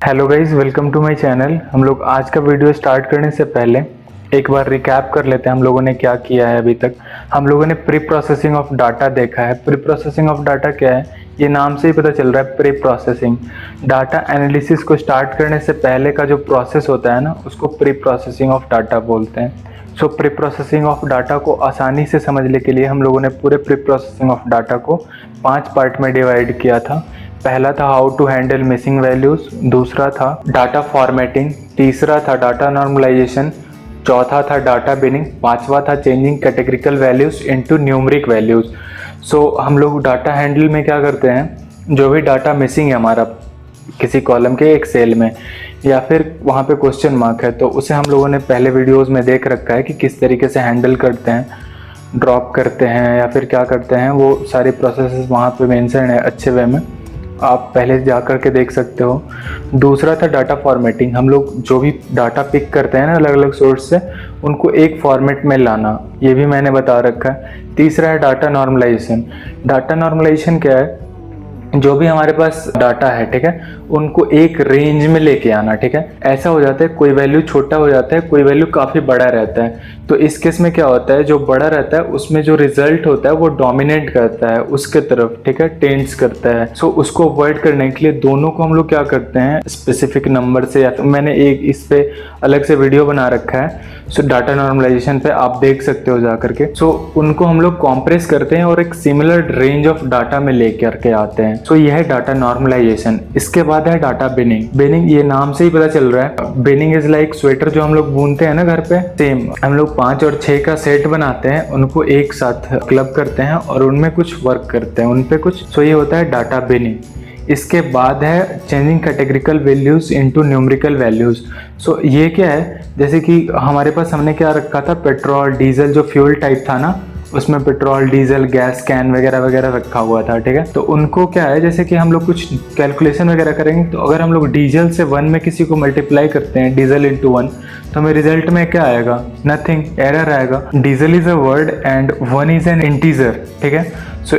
Hello guys, welcome to my channel. हम लोग आज का वीडियो स्टार्ट करने से पहले एक बार रिकैप कर लेते हैं हम लोगों ने क्या किया है अभी तक। हम लोगों ने प्री प्रोसेसिंग ऑफ डाटा देखा है। प्री प्रोसेसिंग ऑफ डाटा क्या है, ये नाम से ही पता चल रहा है। प्री प्रोसेसिंग डाटा एनालिसिस को स्टार्ट करने से पहले का जो प्रोसेस होता है ना, उसको प्री प्रोसेसिंग ऑफ डाटा बोलते हैं। सो प्री प्रोसेसिंग ऑफ डाटा को आसानी से समझने के लिए हम लोगों ने पूरे प्री प्रोसेसिंग ऑफ डाटा को 5 पार्ट में डिवाइड किया था। पहला था how to handle missing values, दूसरा था डाटा फॉर्मेटिंग, तीसरा था डाटा नॉर्मलाइजेशन, चौथा था डाटा बिनिंग, पांचवा था changing categorical values into numeric values. So हम लोग डाटा हैंडल में क्या करते हैं, जो भी डाटा मिसिंग है हमारा किसी कॉलम के एक सेल में या फिर वहाँ पे क्वेश्चन मार्क है, तो उसे हम लोगों ने पहले वीडियोस में देख रखा है कि किस तरीके से हैंडल करते हैं, ड्रॉप करते हैं या फिर क्या करते हैं। वो सारे प्रोसेसेस वहाँ पे मेंशन है अच्छे वे में, आप पहले जा कर के देख सकते हो। दूसरा था डाटा फॉर्मेटिंग। हम लोग जो भी डाटा पिक करते हैं ना अलग अलग सोर्स से, उनको एक फॉर्मेट में लाना, ये भी मैंने बता रखा है। तीसरा है डाटा नॉर्मलाइजेशन। डाटा नॉर्मलाइजेशन क्या है, जो भी हमारे पास डाटा है, ठीक है, उनको एक रेंज में लेके आना। ठीक है, ऐसा हो जाता है कोई वैल्यू छोटा हो जाता है, कोई वैल्यू काफ़ी बड़ा रहता है। तो इस केस में क्या होता है, जो बड़ा रहता है उसमें जो रिजल्ट होता है वो डोमिनेट करता है उसके तरफ, ठीक है, टेंड्स करता है। सो उसको अवॉइड करने के लिए दोनों को हम लोग क्या करते हैं, स्पेसिफिक नंबर से, या फिर मैंने एक इस पे अलग से वीडियो बना रखा है। सो डाटा नॉर्मलाइजेशन पे आप देख सकते हो जा करके। सो उनको हम लोग कॉम्प्रेस करते हैं और एक सिमिलर रेंज ऑफ डाटा में लेकर के आते हैं। सो यह है डाटा नॉर्मलाइजेशन। इसके बाद है डाटा बिनिंग। बिनिंग ये नाम से ही पता चल रहा है, बिनिंग इज लाइक स्वेटर जो हम लोग बुनते हैं ना घर पे, सेम हम लोग 5 और 6 का सेट बनाते हैं, उनको एक साथ क्लब करते हैं और उनमें कुछ वर्क करते हैं, उनपे कुछ। सो ये होता है डाटा बिनिंग। इसके बाद है changing categorical values into numerical values. So ये क्या है, जैसे कि हमारे पास हमने क्या रखा था, पेट्रोल डीजल जो फ्यूल टाइप था ना, उसमें पेट्रोल डीजल गैस कैन वगैरह वगैरह रखा हुआ था। ठीक है, तो उनको क्या है, जैसे कि हम लोग कुछ कैलकुलेशन वगैरह करेंगे, तो अगर हम लोग डीजल से 1 में किसी को मल्टीप्लाई करते हैं, डीजल इंटू 1, तो हमें रिजल्ट में क्या आएगा, नथिंग, एरर आएगा। Diesel is a word and 1 is an integer. ठीक है, सो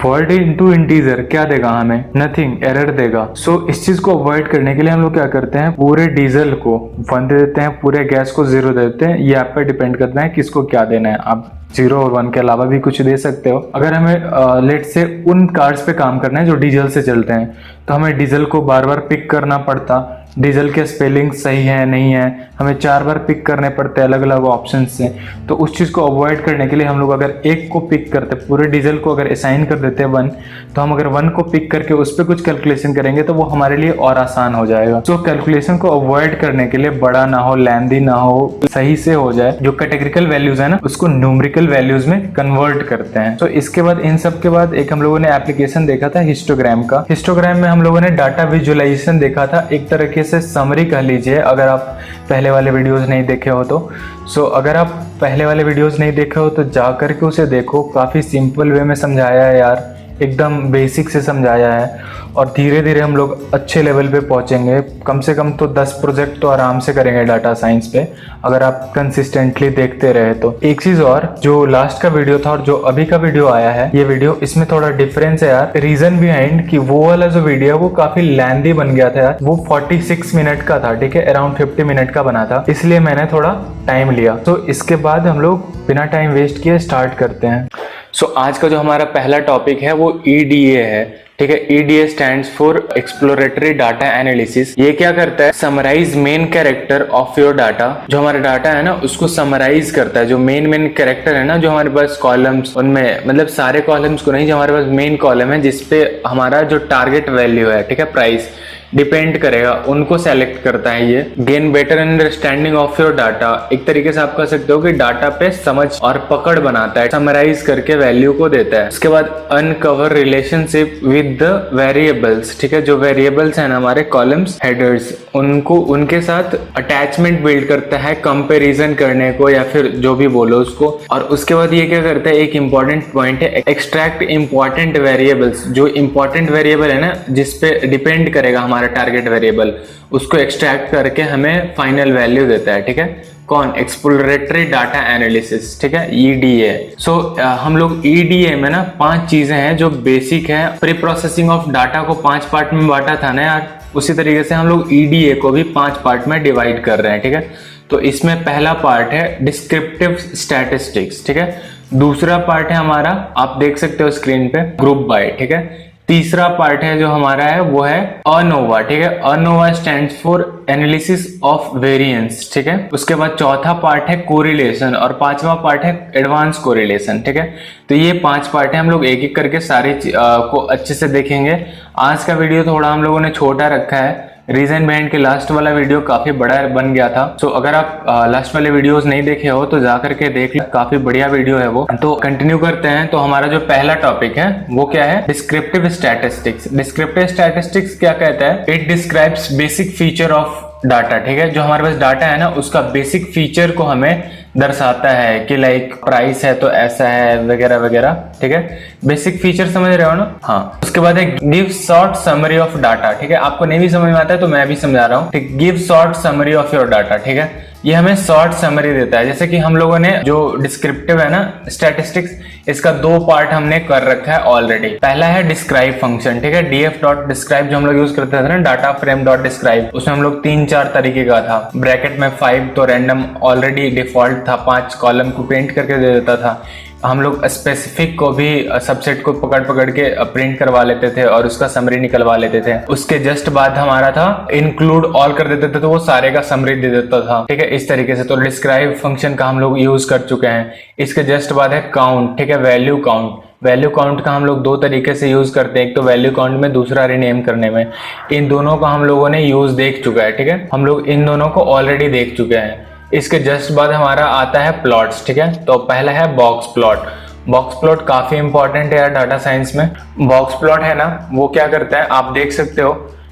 वर्ड इंटू इंटीजर क्या देगा हमें, नथिंग, एरर देगा। सो इस चीज को अवॉइड करने के लिए हम लोग क्या करते हैं, पूरे डीजल को 1 दे देते हैं, पूरे गैस को 0 दे देते हैं। ये आप पे डिपेंड करता है किसको क्या देना है, आप 0 और 1 के अलावा भी कुछ दे सकते हो। अगर हमें लेट से उन कार्स पे काम करना है जो डीजल से चलते हैं, तो हमें डीजल को बार बार पिक करना पड़ता, डीजल के स्पेलिंग सही है नहीं है, हमें 4 बार पिक करने पड़ते हैं अलग अलग ऑप्शन से। तो उस चीज़ को अवॉइड करने के लिए हम लोग अगर एक को पिक करते, पूरे डीजल को अगर असाइन कर देते हैं 1, तो हम अगर 1 को पिक करके उस पर कुछ कैलकुलेशन करेंगे तो वो हमारे लिए और आसान हो जाएगा। तो कैलकुलेशन को अवॉइड करने के लिए, बड़ा ना हो, लेंदी ना हो, सही से हो जाए, जो कैटेगरिकल वैल्यूज है ना, उसको न्यूमेरिकल वैल्यूज में कन्वर्ट करते हैं। तो इसके बाद, इन सब के बाद, एक हम लोगों ने एप्लीकेशन देखा था हिस्टोग्राम का। हिस्टोग्राम में हम लोगों ने डाटा विजुअलाइजेशन देखा था, एक तरह से समरी कह लीजिए, अगर आप पहले वाले वीडियोस नहीं देखे हो तो। सो अगर आप पहले वाले वीडियोस नहीं देखे हो तो जा करके उसे देखो, काफ़ी सिंपल वे में समझाया है यार, एकदम बेसिक से समझाया है। और धीरे धीरे हम लोग अच्छे लेवल पे पहुंचेंगे। कम से कम तो 10 प्रोजेक्ट तो आराम से करेंगे डाटा साइंस पे, अगर आप कंसिस्टेंटली देखते रहे तो। एक चीज़ और, जो लास्ट का वीडियो था और जो अभी का वीडियो आया है, ये वीडियो, इसमें थोड़ा डिफरेंस है यार। रीजन बिहाइंड कि वो वाला जो वीडियो है वो काफ़ी लेंदी बन गया था यार, वो 46 मिनट का था, ठीक है, अराउंड 50 मिनट का बना था, इसलिए मैंने थोड़ा टाइम लिया। तो इसके बाद हम लोग बिना टाइम वेस्ट किए स्टार्ट करते हैं। सो आज का जो हमारा पहला टॉपिक है वो EDA है। ठीक है, EDA stands for exploratory data analysis. ये क्या करता है, summarize main character of your data. जो हमारा डाटा है ना, उसको समराइज करता है। जो मेन कैरेक्टर है ना, जो हमारे पास कॉलम्स, उनमें मतलब सारे कॉलम्स को नहीं, जो हमारे पास मेन कॉलम है जिसपे हमारा जो टारगेट वैल्यू है, ठीक है, प्राइस डिपेंड करेगा, उनको सेलेक्ट करता है ये। Gain better understanding of your data, एक तरीके से आप कह सकते हो कि डाटा पे समझ और पकड़ बनाता है, समराइज करके वैल्यू को देता है। उसके बाद uncover relationship with the variables. ठीक है, जो वेरिएबल्स हैं हमारे कॉलम्स, हेडर्स, उनको, उनके साथ अटैचमेंट बिल्ड करता है कंपैरिजन करने को, या फिर जो भी बोलो उसको। और उसके बाद ये क्या करता है, एक इंपॉर्टेंट पॉइंट है, एक्सट्रैक्ट इंपॉर्टेंट वेरिएबल्स। जो इंपॉर्टेंट वेरिएबल है ना, जिसपे डिपेंड करेगा हमारा टारगेट वेरिएबल, उसको एक्सट्रैक्ट करके हमें फाइनल वैल्यू देता है। ठीक है, कौन, एक्सप्लोरेटरी डाटा एनालिसिस। ठीक है, EDA। सो हम लोग EDA में ना 5 चीजें हैं जो बेसिक है। प्री प्रोसेसिंग ऑफ डाटा को 5 पार्ट में बांटा था ना यार, उसी तरीके से हम लोग ईडीए को भी 5 पार्ट में डिवाइड कर रहे हैं, ठीक है। तो इसमें पहला पार्ट है डिस्क्रिप्टिव स्टैटिस्टिक्स, ठीक है। दूसरा पार्ट है हमारा, आप देख सकते हो स्क्रीन पे, ग्रुप बाय, ठीक है। तीसरा पार्ट है जो हमारा है वो है अनोवा, ठीक है। ANOVA stands for analysis of variance, ठीक है। उसके बाद चौथा पार्ट है कोरिलेशन और पांचवा पार्ट है एडवांस कोरिलेशन, ठीक है। तो ये 5 पार्ट है, हम लोग एक एक करके सारे को अच्छे से देखेंगे। आज का वीडियो थोड़ा हम लोगों ने छोटा रखा है, रीजन बिहाइंड के लास्ट वाला वीडियो काफी बड़ा बन गया था। सो अगर आप लास्ट वाले वीडियोस नहीं देखे हो तो जा करके देख लो, काफी बढ़िया वीडियो है वो। तो कंटिन्यू करते हैं। तो हमारा जो पहला टॉपिक है वो क्या है, डिस्क्रिप्टिव स्टैटिस्टिक्स। डिस्क्रिप्टिव स्टैटिस्टिक्स क्या कहता है, it describes basic feature of data, ठीक है। जो हमारे पास डाटा है ना उसका बेसिक फीचर को हमें दर्शाता है कि लाइक प्राइस है तो ऐसा है वगैरह वगैरह, ठीक है। बेसिक फीचर समझ रहे हो ना, हाँ। उसके बाद है give short summary of data, ठीक है। आपको नहीं भी समझ में आता है तो मैं भी समझा रहा हूँ, ठीक। Give short summary of your data, ठीक है। ये हमें शॉर्ट समरी देता है। जैसे कि हम लोगों ने जो डिस्क्रिप्टिव है ना स्टैटिस्टिक्स, इसका 2 पार्ट हमने कर रखा है ऑलरेडी। पहला है डिस्क्राइब फंक्शन, ठीक है। डीएफ डॉट डिस्क्राइब जो हम लोग यूज करते थे ना, डाटा फ्रेम डॉट डिस्क्राइब, उसमें हम लोग 3-4 तरीके का था। ब्रैकेट में 5 तो रैंडम ऑलरेडी डिफॉल्ट था, 5 कॉलम को प्रिंट करके दे देता था। हम लोग स्पेसिफिक को भी सबसेट को पकड़ पकड़ के प्रिंट करवा लेते थे और उसका समरी निकलवा लेते थे। उसके जस्ट बाद हमारा था इंक्लूड ऑल कर देते थे तो वो सारे का समरी दे देता था, ठीक है। इस तरीके से तो डिस्क्राइब फंक्शन का हम लोग यूज कर चुके हैं। इसके जस्ट बाद है काउंट, ठीक है, वैल्यू काउंट। वैल्यू काउंट का हम लोग 2 तरीके से यूज करते हैं, एक तो वैल्यू काउंट में, दूसरा रीनेम करने में। इन दोनों का हम लोगों ने यूज देख चुका है, ठीक है। हम लोग इन दोनों को ऑलरेडी देख चुके हैं। इसके जस्ट बाद हमारा आता है प्लॉट्स, ठीक है। तो पहला है बॉक्स प्लॉट। बॉक्स प्लॉट काफी इंपॉर्टेंट है यार डाटा साइंस में। बॉक्स प्लॉट है ना, वो क्या करता है आप देख सकते हो,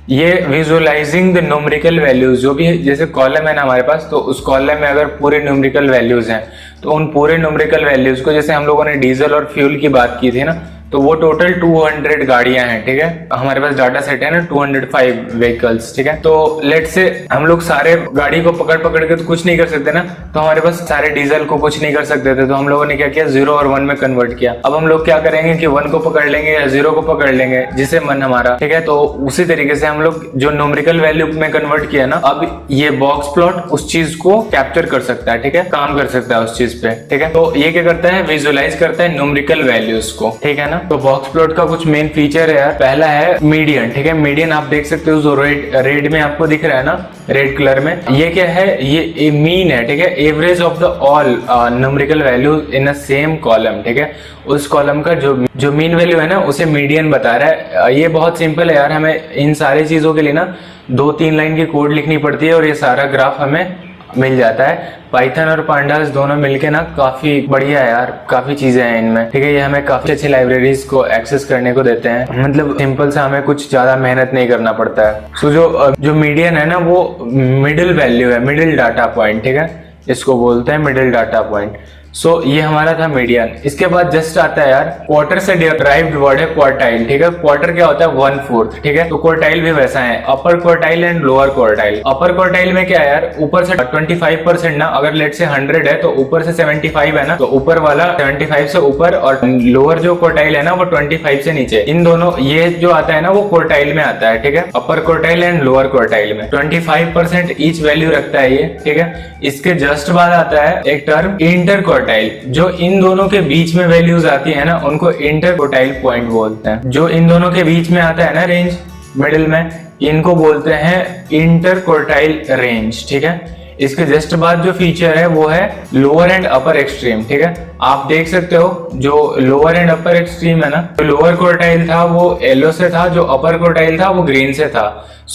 ये विजुअलाइजिंग द न्यूमेरिकल वैल्यूज, जो भी जैसे कॉलम है ना हमारे पास, तो उस कॉलम में अगर पूरे न्यूमेरिकल वैल्यूज हैं तो उन पूरे न्यूमेरिकल वैल्यूज को, जैसे हम लोगों ने डीजल और फ्यूल की बात की थी ना, तो वो टोटल 200 गाड़ियां हैं, ठीक है। हमारे पास डाटा सेट है ना 205 व्हीकल्स, ठीक है। तो लेट से हम लोग सारे गाड़ी को पकड़ पकड़ के तो कुछ नहीं कर सकते ना, तो हमारे पास सारे डीजल को कुछ नहीं कर सकते थे, तो हम लोगों ने क्या किया, 0 और 1 में कन्वर्ट किया। अब हम लोग क्या करेंगे कि 1 को पकड़ लेंगे या 0 को पकड़ लेंगे, जिसे मन हमारा, ठीक है। तो उसी तरीके से हम लोग जो न्यूमेरिकल वैल्यू में कन्वर्ट किया ना, अब ये बॉक्स प्लॉट उस चीज को कैप्चर कर सकता है, ठीक है, काम कर सकता है उस चीज पे, ठीक है। तो ये क्या करता है, विजुअलाइज करता है न्यूमेरिकल वैल्यूज को, ठीक है ना। तो बॉक्स प्लॉट का कुछ मेन फीचर है यार। पहला है मीडियन, ठीक है। मीडियन आप देख सकते हो, जो रेड में आपको दिख रहा है ना, रेड कलर में, ये क्या है, ये मीन है, ठीक है। Average of the all numerical value in a same column, ठीक है। उस कॉलम का जो मीन वैल्यू है ना, उसे मीडियन बता रहा है। ये बहुत सिंपल है यार, हमें इन सारी चीजों के लिए ना 2-3 लाइन की कोड लिखनी पड़ती है और ये सारा ग्राफ हमें मिल जाता है। पाइथन और पांडास दोनों मिलके ना काफी बढ़िया है यार, काफी चीजें हैं इनमें, ठीक है। ये हमें काफी अच्छी लाइब्रेरीज को एक्सेस करने को देते हैं, मतलब सिंपल से हमें कुछ ज्यादा मेहनत नहीं करना पड़ता है। सो जो मीडियन है ना, वो मिडिल वैल्यू है, मिडिल डाटा पॉइंट, ठीक है। इसको बोलते हैं मिडिल डाटा पॉइंट। सो ये हमारा था मीडियन। इसके बाद जस्ट आता है यार क्वार्टर से डिराइव्ड वर्ड है क्वार्टाइल, ठीक है। क्वार्टर क्या होता है, 1/4, ठीक है। तो क्वार्टाइल भी वैसा है, अपर quartile and lower quartile. Upper quartile में क्या है यार, ऊपर से 25% ना, अगर लेट से 100 है तो ऊपर से 75 है ना, तो ऊपर वाला 75 से ऊपर, और लोअर जो क्वार्टाइल है ना वो 25 से नीचे। इन दोनों ये जो आता है ना वो क्वार्टाइल में आता है, ठीक है। अपर क्वार्टाइल एंड लोअर क्वार्टाइल में 25% ईच वैल्यू रखता है ये, ठीक है। इसके जस्ट बाद आता है एक टर्म इंटर क्वार्टाइल। जो इन दोनों के बीच में वैल्यूज आती है ना, उनको इंटर क्वार्टाइल पॉइंट बोलते हैं। जो इन दोनों के बीच में आता है ना रेंज, मिडिल में, इनको बोलते हैं इंटर क्वार्टाइल रेंज, ठीक है। इसके जस्ट बाद जो फीचर है वो है लोअर एंड अपर एक्सट्रीम, ठीक है। आप देख सकते हो जो लोअर एंड अपर एक्सट्रीम है ना, जो लोअर क्वार्टाइल था वो येलो से था, जो अपर क्वार्टाइल था वो ग्रीन से था।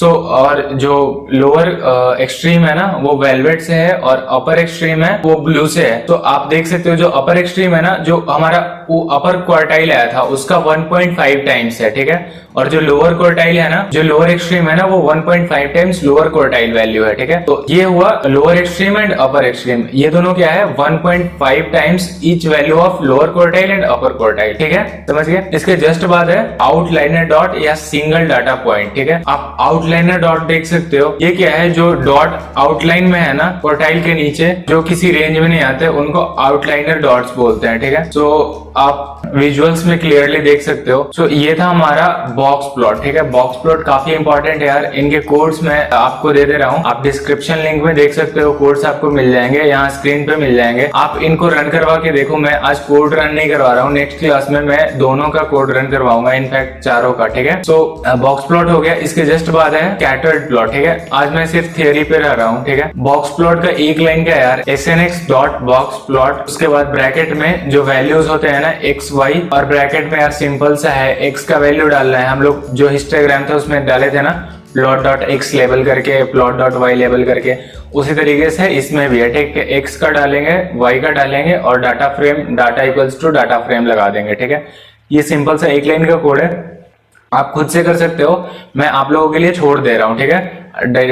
और जो लोअर एक्सट्रीम है ना वो वेलवेट से है, और अपर एक्सट्रीम है वो ब्लू से है। तो आप देख सकते हो जो अपर एक्सट्रीम है ना, जो हमारा अपर क्वार्टाइल आया था उसका 1.5 टाइम्स है, ठीक है। और जो लोअर क्वार्टाइल है ना, जो लोअर एक्सट्रीम है ना, वो 1.5 टाइम्स लोअर क्वार्टाइल वैल्यू है, ठीक है। तो ये हुआ lower extreme and upper extreme, ये दोनों क्या है, 1.5 times each value of lower quartile and upper quartile, ठीक है, समझ गए। इसके जस्ट बाद है आउटलाइनर डॉट या सिंगल डाटा पॉइंट, ठीक है। आप आउटलाइनर डॉट देख सकते हो, ये क्या है, जो डॉट आउटलाइन में है ना क्वार्टाइल के नीचे, जो किसी रेंज में नहीं आते उनको आउटलाइनर डॉट्स बोलते हैं, ठीक है। तो आप विजुअल्स में क्लियरली देख सकते हो। सो ये था हमारा बॉक्स प्लॉट, ठीक है। बॉक्स प्लॉट काफी इंपॉर्टेंट है यार, इनके कोड्स मैं आपको दे रहा हूँ, आप डिस्क्रिप्शन लिंक में देख सकते हो, कोड्स आपको मिल जाएंगे, यहाँ स्क्रीन पे मिल जाएंगे। आप इनको रन करवा के देखो। मैं आज कोड रन नहीं करवा रहा हूँ, नेक्स्ट क्लास में मैं दोनों का कोड रन करवाऊंगा, इनफैक्ट चारों का, ठीक है। सो बॉक्स प्लॉट हो गया। इसके जस्ट बाद है स्कैटर्ड प्लॉट, ठीक है। आज मैं सिर्फ थियरी पे रह रहा हूँ, ठीक है। बॉक्स प्लॉट का एक लाइन का यार snx डॉट बॉक्स प्लॉट, उसके बाद ब्रैकेट में जो वैल्यूज होते हैं ना x y, और ब्रैकेट में यार सिंपल सा है, x का वैल्यू डालना है। हम लोग जो हिस्टोग्राम था उसमें डाले थे ना प्लॉट डॉट एक्स लेबल करके, प्लॉट डॉट वाई लेबल करके, उसी तरीके से इसमें भी है, ठीक है। एक्स का डालेंगे, वाई का डालेंगे और data frame, data equals to data frame लगा देंगे, ठीक है। ये सिंपल सा एक लाइन का कोड है, आप खुद से कर सकते हो, मैं आप लोगों के लिए छोड़ दे रहा हूँ, ठीक है।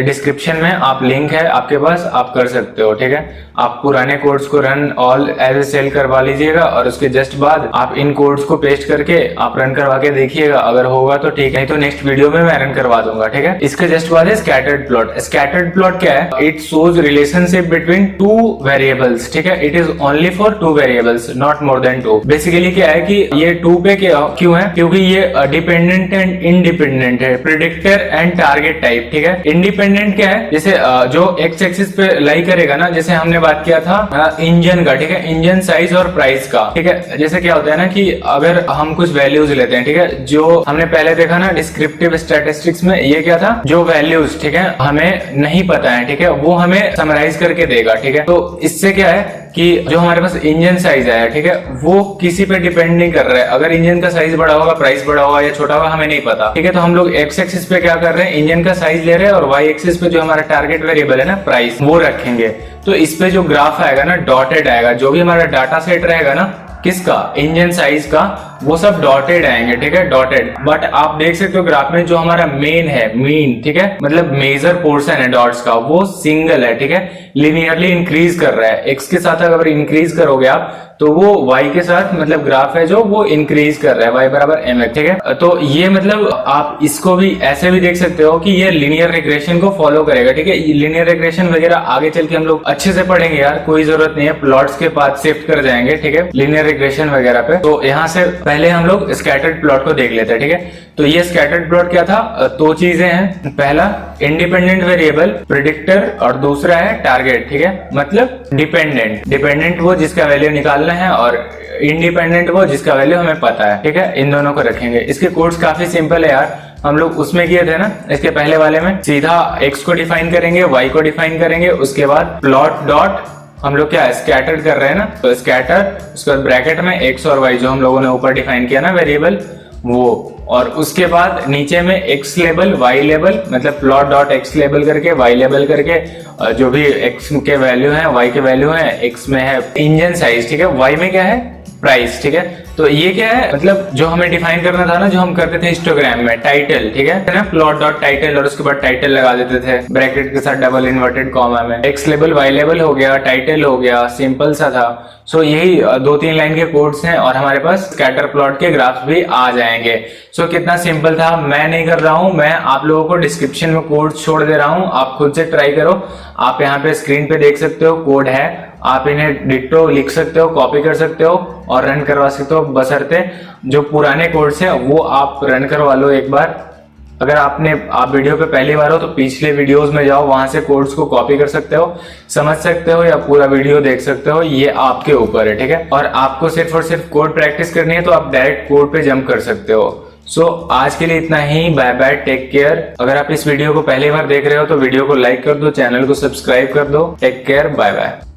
डिस्क्रिप्शन में आप लिंक है आपके पास, आप कर सकते हो, ठीक है। आप पुराने कोड्स को run all as a cell करवा लीजिएगा और उसके जस्ट बाद आप इन कोड्स को पेस्ट करके आप रन करवा के देखिएगा, अगर होगा तो ठीक है, तो नेक्स्ट वीडियो में मैं रन करवा दूंगा, ठीक है। इसके जस्ट बाद है स्कैटर्ड प्लॉट। स्कैटर्ड प्लॉट क्या है, it shows relationship between two variables, ठीक है। It is only for two variables, not more than two. Basically क्या है कि ये टू पे क्यों है, क्योंकि ये डिपेंडेंट एंड इंडिपेंडेंट है, प्रिडिक्टर एंड टारगेट टाइप, ठीक है। इंडिपेंडेंट क्या है, जैसे जो एक्स एक्सिस पे लाई करेगा ना, जैसे हमने बात किया था इंजन का, ठीक है, इंजन साइज और प्राइस का, ठीक है। जैसे क्या होता है ना कि अगर हम कुछ वैल्यूज लेते हैं, ठीक है, जो हमने पहले देखा ना डिस्क्रिप्टिव स्टैटिस्टिक्स में, ये क्या था, जो वैल्यूज, ठीक है, हमें नहीं पता है, ठीक है, वो हमें समराइज करके देगा, ठीक है। तो इससे क्या है कि जो हमारे पास इंजन साइज आया, ठीक है, वो किसी पे डिपेंड नहीं कर रहा है। अगर इंजन का साइज बड़ा होगा, प्राइस बड़ा होगा या छोटा होगा, हमें नहीं पता, ठीक है। तो हम लोग एक्स एक्सिस पे क्या कर रहे हैं, इंजन का साइज ले रहे हैं, और वाई एक्सिस पे जो हमारा टारगेट वेरिएबल है ना प्राइस, वो रखेंगे। तो इस पे जो ग्राफ आएगा ना डॉटेड आएगा, जो भी हमारा डाटा सेट रहेगा ना, किसका, इंजन साइज का, वो सब डॉटेड आएंगे, ठीक है, डॉटेड। बट आप देख सकते हो ग्राफ में जो हमारा मेन है, मीन, ठीक है, मतलब मेजर पोर्शन है डॉट्स का, वो सिंगल है, ठीक है, लिनियरली इंक्रीज कर रहा है। एक्स के साथ अगर इंक्रीज करोगे आप, तो वो वाई के साथ, मतलब ग्राफ है जो वो इंक्रीज कर रहा है, वाई बराबर एम एक्स, ठीक है। तो ये मतलब आप इसको भी ऐसे भी देख सकते हो कि ये लिनियर रिग्रेशन को फॉलो करेगा, ठीक है। लिनियर रिग्रेशन वगैरह आगे चल के हम लोग अच्छे से पढ़ेंगे यार, कोई जरूरत नहीं है, प्लॉट्स के पाथ शिफ्ट कर जाएंगे, ठीक है, लिनियर रिग्रेशन वगैरह पे। तो यहाँ से पहले हम लोग स्कैटर्ड प्लॉट को देख लेते हैं, ठीक है। तो ये स्कैटर्ड प्लॉट क्या था, दो चीजें हैं, पहला इंडिपेंडेंट वेरिएबल प्रेडिक्टर और दूसरा है टारगेट, ठीक है, मतलब डिपेंडेंट वो जिसका वैल्यू निकालना है और इंडिपेंडेंट वो जिसका वैल्यू हमें पता है, ठीक है। इन दोनों को रखेंगे। इसके कोड्स काफी सिंपल है यार, हम लोग उसमें किए थे ना, इसके पहले वाले में सीधा x को डिफाइन करेंगे, y को डिफाइन करेंगे, उसके बाद प्लॉट डॉट हम लोग क्या स्कैटर कर रहे हैं ना, तो स्कैटर, उसके बाद ब्रैकेट में x और y जो हम लोगों ने ऊपर डिफाइन किया ना वेरिएबल, वो, और उसके बाद नीचे में x लेबल, y लेबल, मतलब प्लॉट डॉट x लेबल करके, y लेबल करके, जो भी x के वैल्यू है, y के वैल्यू है, x में है इंजन साइज, ठीक है, y में क्या है प्राइस, ठीक है। तो ये क्या है, मतलब जो हमें डिफाइन करना था ना, जो हम करते थे हिस्टोग्राम में, टाइटल, ठीक है ना, प्लॉट डॉट टाइटल, और उसके बाद टाइटल लगा देते थे ब्रैकेट के साथ डबल इन्वर्टेड कॉमा में। एक्स लेबल, वाई लेबल हो गया, टाइटल हो गया, सिंपल सा था। सो यही 2-3 लाइन के कोड्स हैं और हमारे पास स्कैटर प्लॉट के ग्राफ्स भी आ जाएंगे। सो कितना सिंपल था, मैं नहीं कर रहा हूं, मैं आप लोगों को डिस्क्रिप्शन में कोड छोड़ दे रहा हूं, आप खुद से ट्राई करो। आप यहाँ पे स्क्रीन पे देख सकते हो, कोड है, आप इन्हें डिट्टो लिख सकते हो, कॉपी कर सकते हो और रन करवा सकते हो, बशर्ते जो पुराने कोड्स हैं वो आप रन करवा लो एक बार। अगर आप वीडियो पे पहली बार हो तो पिछले वीडियोस में जाओ, वहां से कोड्स को कॉपी कर सकते हो, समझ सकते हो, या पूरा वीडियो देख सकते हो, ये आपके ऊपर है, ठीक है। और आपको सिर्फ और सिर्फ कोड प्रैक्टिस करनी है तो आप डायरेक्ट कोड पे जंप कर सकते हो। सो आज के लिए इतना ही, बाय बाय, टेक केयर। अगर आप इस वीडियो को पहली बार देख रहे हो तो वीडियो को लाइक कर दो, चैनल को सब्सक्राइब कर दो। Take care, bye bye.